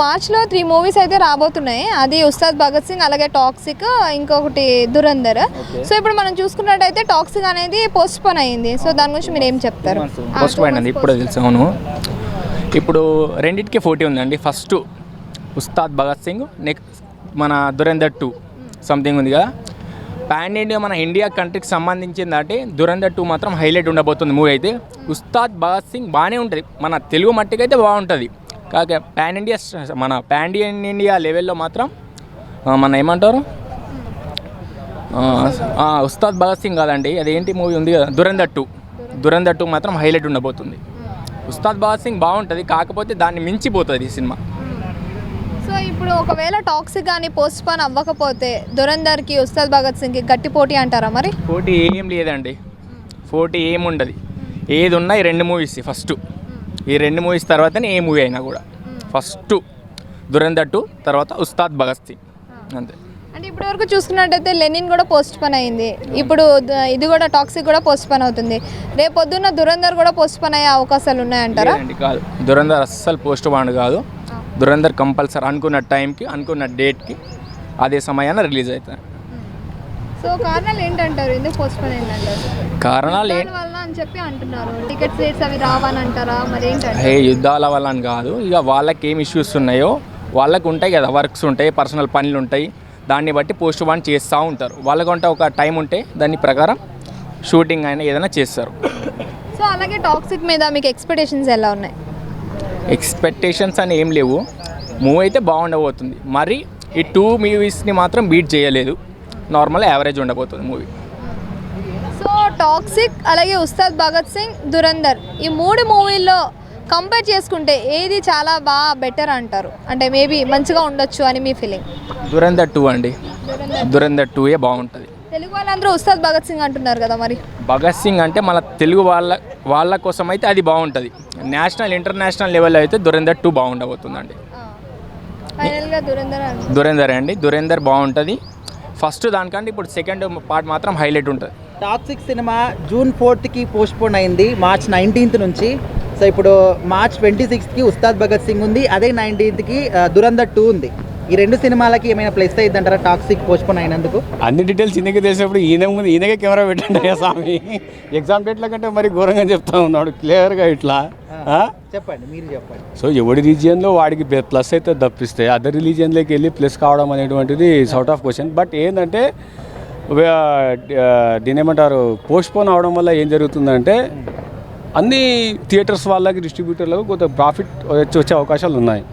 మార్చ్లో 3 మూవీస్ అయితే రాబోతున్నాయి. అది ఉస్తాద్ భగత్ సింగ్, అలాగే టాక్సిక్, ఇంకొకటి దురంధర్. సో ఇప్పుడు మనం చూసుకున్నట్టయితే టాక్సిక్ అనేది పోస్ట్ పోన్ అయింది. సో దాని గురించి మీరు ఏం చెప్తారు? పోస్ట్ పోన్ అండి, ఇప్పుడు తెలుసాను. ఇప్పుడు రెండింటికి పోటీ ఉందండి. ఫస్ట్ ఉస్తాద్ భగత్ సింగ్, నెక్స్ట్ మన దురంధర్ 2 సంథింగ్ ఉంది కదా. పాన్ ఇండియా మన ఇండియా కంట్రీకి సంబంధించింది అంటే దురంధర్ 2 మాత్రం హైలైట్ ఉండబోతుంది మూవీ అయితే. ఉస్తాద్ భగత్ సింగ్ బాగానే ఉంటుంది, మన తెలుగు మట్టికి అయితే బాగుంటుంది. కాక పాన్ ఇండియా లెవెల్లో మాత్రం మన ఏమంటారు ఉస్తాద్ భగత్ సింగ్ కాదండి, అదేంటి మూవీ ఉంది కదా దురంధర్ 2 మాత్రం హైలైట్ ఉండబోతుంది. ఉస్తాద్ భగత్ సింగ్ బాగుంటుంది, కాకపోతే దాన్ని మించిపోతుంది ఈ సినిమా. సో ఇప్పుడు ఒకవేళ టాక్సిక్ కానీ పోస్ట్ పోన్ అవ్వకపోతే దురంధర్కి, ఉస్తాద్ భగత్ సింగ్కి గట్టి పోటీ అంటారా? మరి పోటీ ఏం లేదండి, పోటీ ఏముండదు. ఏది ఉన్నా ఈ 2 మూవీస్ ఫస్ట్, ఈ 2 మూవీస్ తర్వాతనే ఏ మూవీ అయినా కూడా. ఫస్ట్ దురంధర్ 2, తర్వాత ఉస్తాద్ భగత్ సింగ్, అంతే. అంటే ఇప్పటి వరకు చూసుకున్నట్టయితే లెనిన్ కూడా పోస్ట్ పోన్ అయింది, ఇప్పుడు ఇది కూడా టాక్సిక్ కూడా పోస్ట్ పోన్ అవుతుంది. రేపు పొద్దున్న దురంధర్ కూడా పోస్ట్ పోన్ అయ్యే అవకాశాలు ఉన్నాయంటారా? కాదు, దురంధర్ అస్సలు పోస్ట్ పోన్ కాదు. దురంధర్ కంపల్సరీ అనుకున్న టైంకి, అనుకున్న డేట్కి, అదే సమయాన రిలీజ్ అవుతుంది. సో కారణాలు ఏంటంటారు, ఎందుకు పోస్ట్ పోన్ అయిందంటారు? కారణాలు వల్ల అని చెప్పి అంటున్నారు. టికెట్స్ రేట్స్ అవి రావని అంటారా? మరి ఏంటంటే యుద్ధాల వల్ల అని కాదు, ఇక వాళ్ళకి ఏం ఇష్యూస్ ఉన్నాయో వాళ్ళకు ఉంటాయి కదా, వర్క్స్ ఉంటాయి, పర్సనల్ పనులు ఉంటాయి, దాన్ని బట్టి పోస్ట్ పోన్ చేస్తూ ఉంటారు. వాళ్ళకంటే ఒక టైం ఉంటే దాని ప్రకారం షూటింగ్ అయినా ఏదైనా చేస్తారు. సో అలాగే టాక్సిక్ మీద మీకు ఎక్స్పెక్టేషన్స్ ఎలా ఉన్నాయి? ఎక్స్పెక్టేషన్స్ అని ఏం లేవు, మూవీ అయితే బాగుండబోతుంది. మరి ఈ 2 మూవీస్ని మాత్రం బీట్ చేయలేదు, నార్మల్ యావరేజ్ ఉండబోతుంది మూవీ. సో టాక్సిక్, అలాగే ఉస్తాద్ భగత్ సింగ్, దురంధర్, ఈ 3 మూవీల్లో కంపేర్ చేసుకుంటే ఏది చాలా బాగా బెటర్ అంటారు, అంటే మేబీ మంచిగా ఉండొచ్చు అని మీ ఫీలింగ్? దురంధర్ 2 అండి, దురంధర్ 2 బాగుంటుంది. తెలుగు వాళ్ళందరూ ఉస్తాద్ భగత్ సింగ్ అంటున్నారు కదా, మరి భగత్ సింగ్ అంటే మన తెలుగు వాళ్ళ కోసం అయితే అది బాగుంటుంది. నేషనల్ ఇంటర్నేషనల్ లెవెల్లో అయితే దురంధర్ 2 బాగుండబోతుందండి. ఫైనల్గా దురంధర్ అండి, దురంధర్ బాగుంటుంది. ఫస్ట్ దానికంటే ఇప్పుడు సెకండ్ పార్ట్ మాత్రం హైలైట్ ఉంటుంది. టాక్సిక్ సినిమా జూన్ 4కి పోస్ట్ పోన్ అయింది, మార్చ్ 19th నుంచి. సో ఇప్పుడు మార్చ్ 26కి ఉస్తాద్ భగత్ సింగ్ ఉంది, అదే 19థ్కి దురంధర్ 2 ఉంది. ఈ 2 సినిమాలకి ఏమైనా ప్లస్ అయ్యింది అంటారా టాక్సిక్ పోస్ట్ పోన్ అయినందుకు? అన్ని డీటెయిల్స్ ఈయనకి తెలిసినప్పుడు ఈయనకే కెమెరా పెట్టండి స్వామి. ఎగ్జామ్ డేట్ల కంటే మరి ఘోరంగా చెప్తా ఉన్నాడు క్లియర్గా ఇట్లా. చెప్పండి, మీరు చెప్పండి. సో ఎవడి రీజియన్లో వాడికి ప్లస్ అయితే తప్పిస్తే అదర్ రిలీజియన్లోకి వెళ్ళి ప్లస్ కావడం అనేటువంటిది అవుట్ ఆఫ్ క్వశ్చన్. బట్ ఏంటంటే దీని ఏమంటారు, పోస్ట్ పోన్ అవడం వల్ల ఏం జరుగుతుందంటే అన్ని థియేటర్స్ వాళ్ళకి, డిస్ట్రిబ్యూటర్లకు కొంత ప్రాఫిట్ వచ్చే అవకాశాలు ఉన్నాయి.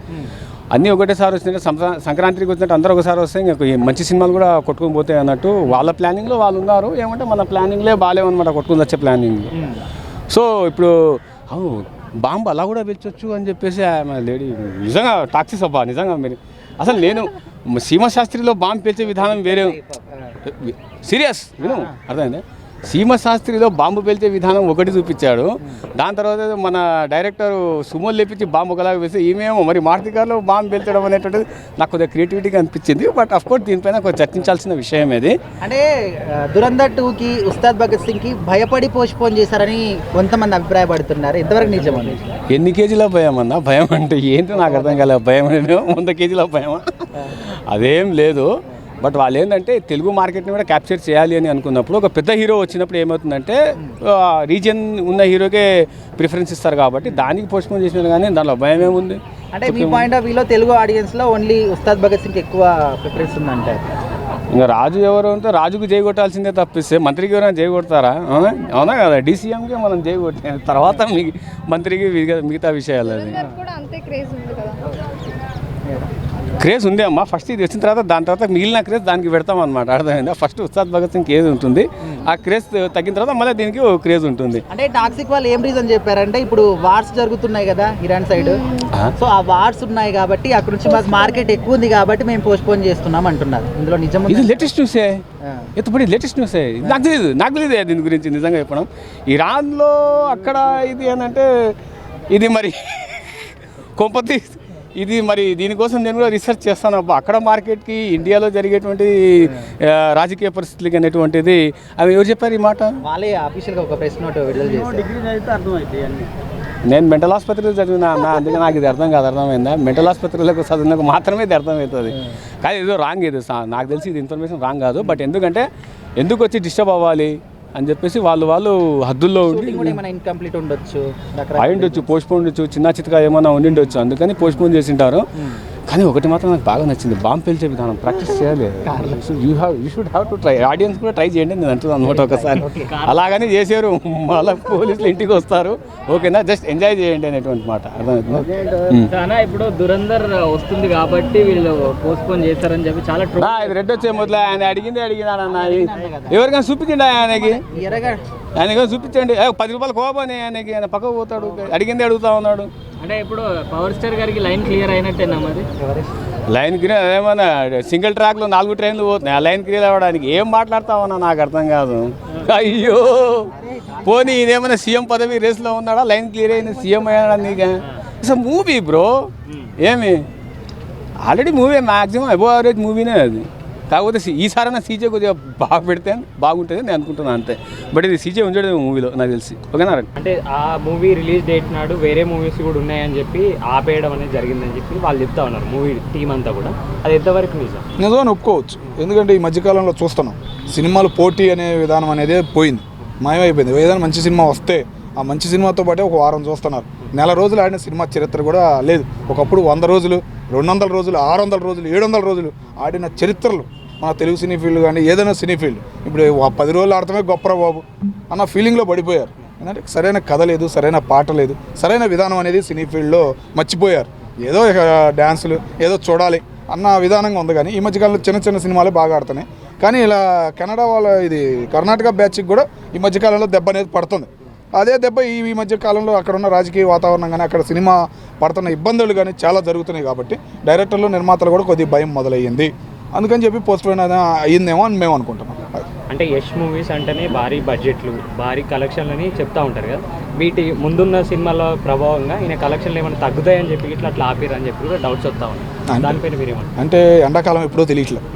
అన్నీ ఒకటేసారి వచ్చినట్టు సంక్రాంతికి వచ్చినట్టు అందరూ ఒకసారి వస్తే ఇంకా మంచి సినిమాలు కూడా కొట్టుకుని పోతాయి అన్నట్టు వాళ్ళ ప్లానింగ్లో వాళ్ళు ఉన్నారు. ఏమంటే మన ప్లానింగ్లే బాగాలేమన్నమాట, కొట్టుకుని వచ్చే ప్లానింగ్. సో ఇప్పుడు బాంబు అలా కూడా పెంచవచ్చు అని చెప్పేసి లేడీ నిజంగా టాక్సిక్ అబ్బా, నిజంగా మీరు అసలు నేను సీమశాస్త్రిలో బాంబు పేల్చే విధానం వేరే, సీరియస్ విను, అర్థమైంది. సీమశాస్త్రిలో బాంబు పేల్చే విధానం ఒకటి చూపించాడు, దాని తర్వాత మన డైరెక్టర్ సుమోలు లేపించి బాంబు ఒకలాగా వేస్తే ఈమెమో మరి మారుతి కార్లో బాంబు పేల్చడం అనేటువంటిది నాకు కొద్దిగా క్రియేటివిటీగా అనిపించింది. బట్ అఫ్కోర్స్ దీనిపైన కొంచెం చర్చించాల్సిన విషయం ఇది. అంటే దురంధర్ 2కి ఉస్తాద్ భగత్ సింగ్కి భయపడి పోస్ట్ పోన్ చేశారని కొంతమంది అభిప్రాయపడుతున్నారు, ఎంతవరకు నిజమండి? ఎన్ని కేజీల భయం అన్నా? భయం అంటే ఏంటో నాకు అర్థం కాలేదు. భయం అంటే 100 కేజీల భయమా? అదేం లేదు. బట్ వాళ్ళు ఏంటంటే తెలుగు మార్కెట్ని కూడా క్యాప్చర్ చేయాలి అని అనుకున్నప్పుడు ఒక పెద్ద హీరో వచ్చినప్పుడు ఏమవుతుందంటే రీజియన్ ఉన్న హీరోకే ప్రిఫరెన్స్ ఇస్తారు కాబట్టి దానికి పోస్ట్ పోన్ చేసినారు, కానీ దాంట్లో భయం ఏముంది? అంటే మీ పాయింట్ ఆఫ్ వ్యూలో తెలుగు ఆడియన్స్లో ఓన్లీ ఉస్తాద్ భగత్ సింగ్ ఎక్కువ ప్రిఫరెన్స్ ఉందంటారు. ఇంకా రాజు ఎవరు అంటే రాజుకు జై కొట్టాల్సిందే తప్పిస్తే మంత్రికి ఎవరైనా జై కొడతారా? అవునా కదా, డీసీఎంకే మనం జై కొట్టే తర్వాత మంత్రికి మిగతా విషయాలు అది క్రేజ్ ఉంది అమ్మా. ఫస్ట్ ఇది వచ్చిన తర్వాత దాని తర్వాత మిగిలిన క్రేజ్ దానికి పెడతాం అనమాట, అర్థమైందా? ఫస్ట్ ఉస్తాద్ భగత్ సింగ్ క్రేజ్ ఉంటుంది, ఆ క్రేజ్ తగ్గిన తర్వాత మళ్ళీ దీనికి క్రేజ్ ఉంటుంది. అంటే టాక్సిక్ వాళ్ళు ఏం రీజన్ చెప్పారంటే ఇప్పుడు వార్స్ జరుగుతున్నాయి కదా ఇరాన్ సైడ్, సో ఆ వార్స్ ఉన్నాయి కాబట్టి అక్కడ నుంచి మాకు మార్కెట్ ఎక్కువ ఉంది కాబట్టి మేము పోస్ట్ పోన్ చేస్తున్నాం అంటున్నారు. ఇందులో నిజం ఇది లేటెస్ట్ న్యూసే, ఎత్తుపడి లేటెస్ట్ న్యూసే. నాకు తెలియదు దీని గురించి నిజంగా చెప్పడం. ఇరాన్లో అక్కడ ఇది ఏంటంటే ఇది మరి కొంపతి ఇది మరి దీనికోసం నేను కూడా రీసెర్చ్ చేస్తాను అబ్బా. అక్కడ మార్కెట్కి ఇండియాలో జరిగేటువంటి రాజకీయ పరిస్థితులకి అనేటువంటిది అవి ఎవరు చెప్పారు ఈ మాట? వాళ్ళే ఆఫీషియల్గా ఒక ప్రెస్ నోట్ విడుదల చేస్తారు. నేను మెంటల్ ఆసుపత్రిలో చదివినా అన్న, అందుకే నాకు ఇది అర్థమైందా, మెంటల్ ఆసుపత్రిలోకి చదివినాక మాత్రమే ఇది అర్థమవుతుంది. కానీ ఏదో రాంగ్ ఇది, నాకు తెలిసి ఇది ఇన్ఫర్మేషన్ రాంగ్ కాదు. బట్ ఎందుకు వచ్చి డిస్టర్బ్ అవ్వాలి అని చెప్పేసి వాళ్ళు హద్దుల్లో ఉండి ఇన్కంప్లీట్ ఉండొచ్చు, అయ్యుండొచ్చు, పోస్ట్పోన్ ఉండొచ్చు, చిన్న చితగా ఏమైనా ఉండిండొచ్చు, అందుకని పోస్ట్పోన్ చేసింటారు. కానీ ఒకటి మాత్రం నాకు బాగా నచ్చింది, బాంబు పేల్చే విధానం ప్రాక్టీస్ చేయాలి. You should have to try, audience కూడా ట్రై చేయండి నేను అంటున్నాను అనమాట ఒకసారి. అలాగని చేశారు, మళ్ళీ పోలీసులు ఇంటికి వస్తారు, ఓకేనా, జస్ట్ ఎంజాయ్ చేయండి అనేటువంటి మాట అర్థమవుతుంది. ఇప్పుడు దురంధర్ వస్తుంది కాబట్టి వీళ్ళు పోస్ట్పోన్ చేస్తారని చెప్పి చాలా ఇది రెడ్ వచ్చే మొదలు ఆయన అడిగినాడన్న, ఎవరికైనా చూపించండి ఆయనకి, ఆయనకి చూపించండి. 10 రూపాయలు కోపని ఆయనకి, ఆయన పక్కకు పోతాడు, అడిగిందే అడుగుతా ఉన్నాడు. అంటే ఇప్పుడు పవర్ స్టార్ గారికి లైన్ క్లియర్ అయినట్టేనా మరి? లైన్ క్లియర్ ఏమన్నా సింగిల్ ట్రాక్లో 4 ట్రైన్లు పోతున్నాయి, ఆ లైన్ క్లియర్ అవ్వడానికి ఏం మాట్లాడతామన్నా నాకు అర్థం కాదు. అయ్యో పోనీ ఇదేమన్నా సీఎం పదవి రేస్లో ఉన్నాడా, లైన్ క్లియర్ అయిన సీఎం అయ్యాడా? నీకే అసలు మూవీ బ్రో, ఏమి already movie maximum above average మూవీనే అది. కాకపోతే ఈసారైనా సీజే కొద్దిగా బాగా పెడితే బాగుంటుంది నేను అనుకుంటున్నాను అంతే. బట్ ఇది సీజే ఉంచడం మూవీలో నాకు తెలిసి, ఓకేనా? అంటే ఆ మూవీ రిలీజ్ డేట్ నాడు వేరే మూవీస్ కూడా ఉన్నాయని చెప్పి ఆపేయడం అనేది జరిగిందని చెప్పి వాళ్ళు చెప్తా ఉన్నారు, మూవీ టీం అంతా కూడా. అది ఎంతవరకు నిజమని ఒప్పుకోవచ్చు. ఎందుకంటే ఈ మధ్యకాలంలో చూస్తున్నాం సినిమాలు పోటీ అనే విధానం అనేది పోయింది, మాయమైపోయింది. ఏదైనా మంచి సినిమా వస్తే ఆ మంచి సినిమాతో పాటే ఒక వారం చూస్తున్నారు. నెల రోజులు ఆడిన సినిమా చరిత్ర కూడా లేదు. ఒకప్పుడు 100 రోజులు, 200 రోజులు, 600 రోజులు, 700 రోజులు ఆడిన చరిత్రలు మన తెలుగు సినీ ఫీల్డ్ కానీ ఏదైనా సినీ ఫీల్డ్. ఇప్పుడు 10 రోజులు ఆడటమే గొప్పరా బాబు అన్న ఫీలింగ్లో పడిపోయారు. ఎందుకంటే సరైన కథ లేదు, సరైన పాట లేదు, సరైన విధానం అనేది సినీ ఫీల్డ్లో మర్చిపోయారు. ఏదో డ్యాన్సులు ఏదో చూడాలి అన్న విధానంగా ఉంది. కానీ ఈ మధ్యకాలంలో చిన్న చిన్న సినిమాలే బాగా ఆడుతున్నాయి. కానీ ఇలా కెనడా వాళ్ళ ఇది కర్ణాటక బ్యాచ్కి కూడా ఈ మధ్యకాలంలో దెబ్బ అనేది పడుతుంది. అదే దెబ్బ ఈ మధ్య కాలంలో అక్కడ ఉన్న రాజకీయ వాతావరణం కానీ అక్కడ సినిమా పడుతున్న ఇబ్బందులు కానీ చాలా జరుగుతున్నాయి. కాబట్టి డైరెక్టర్లు నిర్మాతలు కూడా కొద్దిగా భయం మొదలయ్యింది. అందుకని చెప్పి పోస్ట్పోన్ అయ్యిందేమో అని మేము అనుకుంటున్నాం. అంటే యష్ మూవీస్ అంటేనే భారీ బడ్జెట్లు, భారీ కలెక్షన్లని చెప్తా ఉంటారు కదా, వీటి ముందున్న సినిమాల ప్రభావంగా ఈయన కలెక్షన్లు ఏమైనా తగ్గుతాయని చెప్పి ఇట్లా ఆపిరు అని చెప్పి కూడా డౌట్స్ వస్తూ ఉన్నాయి. దానిపైన మీరేమంటారు? అంటే ఎండాకాలం ఎప్పుడో తెలియట్లేదు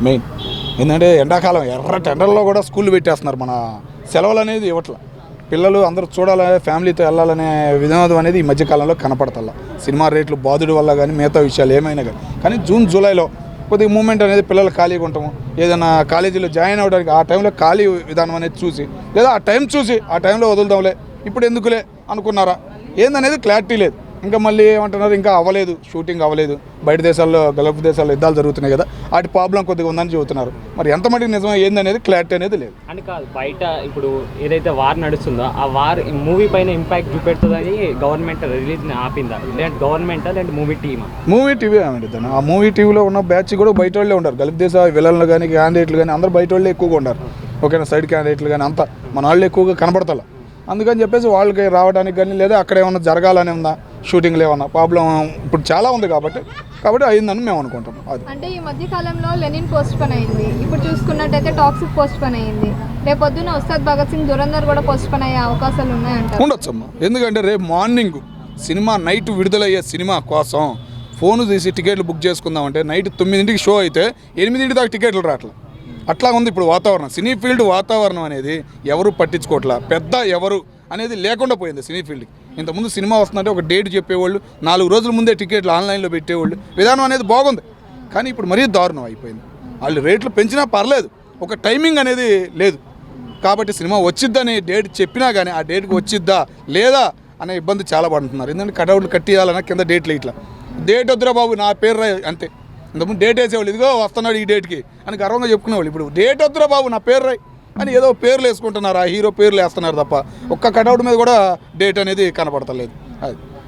మెయిన్. ఎందుకంటే ఎండాకాలం ఎర్ర టెండర్లో కూడా స్కూళ్ళు పెట్టేస్తున్నారు, మన సెలవులు అనేది ఇవ్వట్ల. పిల్లలు అందరూ చూడాలి, ఫ్యామిలీతో వెళ్ళాలనే వినోదం అనేది ఈ మధ్యకాలంలో కనపడతల్లా. సినిమా రేట్లు బాధుడి వల్ల కానీ మిగతా విషయాలు ఏమైనా కానీ జూన్ జూలైలో కొద్దిగా మూమెంట్ అనేది పిల్లలు ఖాళీగా ఉంటాము. ఏదైనా కాలేజీలో జాయిన్ అవ్వడానికి ఆ టైంలో ఖాళీ విధానం అనేది చూసి, లేదా ఆ టైం చూసి ఆ టైంలో వదులుదాంలే ఇప్పుడు ఎందుకులే అనుకున్నారా ఏందనేది క్లారిటీ లేదు. ఇంకా మళ్ళీ ఏమంటున్నారు, ఇంకా అవ్వలేదు, షూటింగ్ అవ్వలేదు, బయట దేశాల్లో గల్ఫ్ దేశాల్లో యుద్ధాలు జరుగుతున్నాయి కదా, వాటి ప్రాబ్లం కొద్దిగా ఉందని చెబుతున్నారు. మరి ఎంత మటుకు నిజం ఏందనేది క్లారిటీ అనేది లేదు. అని కాదు, బయట ఇప్పుడు ఏదైతే వార్ నడుస్తుందో ఆ వార్ మూవీ పైన ఇంపాక్ట్ చూపెడుతుందని గవర్నమెంట్ రిలీజ్ ఆపిందా, లేదంటే గవర్నమెంటా లేదంటే మూవీ టీమా? మూవీ టీవీ ఏమంటుంది, ఆ మూవీ టీవీలో ఉన్న బ్యాచ్ కూడా బయట వాళ్ళే ఉంటారు. గల్ఫ్ దేశ విలన్లు కానీ క్యాండిడేట్లు కానీ అందరూ బయట వాళ్ళే ఎక్కువగా ఉంటారు. ఓకేనా, సైడ్ క్యాండిడేట్లు కానీ అంతా మన వాళ్ళు ఎక్కువగా కనపడతారు. అందుకని చెప్పేసి వాళ్ళకి రావడానికి కానీ లేదా అక్కడ ఏమన్నా జరగాలని ఉందా, షూటింగ్లు ఏమన్నా ప్రాబ్లం ఇప్పుడు చాలా ఉంది కాబట్టి అయిందని మేము అనుకుంటున్నాం. అది అంటే ఈ మధ్య కాలంలో లెనిన్ పోస్ట్పోన్ అయింది, ఇప్పుడు చూసుకున్నట్టయితే టాక్సిక్ పోస్ట్పోన్ అయింది, రేపు పొద్దున్న ఉస్తాద్ భగత్ సింగ్ దురంధర్ కూడా పోస్ట్పోన్ అయ్యే అవకాశాలు ఉన్నాయంట. ఉండొచ్చమ్మా, ఎందుకంటే రేపు మార్నింగ్ సినిమా నైట్ విడుదలయ్యే సినిమా కోసం ఫోను తీసి టికెట్లు బుక్ చేసుకుందామంటే నైట్ 9ంటికి షో అయితే 8ంటి దాకా టికెట్లు రావట్లేదు. అట్లా ఉంది ఇప్పుడు వాతావరణం. సినీ ఫీల్డ్ వాతావరణం అనేది ఎవరు పట్టించుకోవట్లా, పెద్ద ఎవరు అనేది లేకుండా పోయింది సినీ ఫీల్డ్కి. ఇంతకుముందు సినిమా వస్తుందంటే ఒక డేట్ చెప్పేవాళ్ళు, 4 రోజుల ముందే టికెట్లు ఆన్లైన్లో పెట్టేవాళ్ళు, విధానం అనేది బాగుంది. కానీ ఇప్పుడు మరీ దారుణం అయిపోయింది. వాళ్ళు రేట్లు పెంచినా పర్లేదు, ఒక టైమింగ్ అనేది లేదు. కాబట్టి సినిమా వచ్చిద్దని డేట్ చెప్పినా కానీ ఆ డేట్కి వచ్చిద్దా లేదా అనే ఇబ్బంది చాలా పడుతున్నారు. ఎందుకంటే కటౌట్లు కట్టియాలన్నా కింద డేట్లు ఇట్లా డేట్ వద్దురా బాబు నా పేరు రాయి అంతే. ఇంతకుముందు డేట్ వేసేవాళ్ళు, ఇదిగో వస్తున్నాడు ఈ డేట్కి అని గర్వంగా చెప్పుకునేవాళ్ళు. ఇప్పుడు డేట్ వద్దురా బాబు నా పేరు రాయి అని ఏదో పేర్లు వేసుకుంటున్నారు, ఆ హీరో పేర్లు వేస్తున్నారు తప్ప ఒక్క కటౌట్ మీద కూడా డేట్ అనేది కనపడతలేదు. అది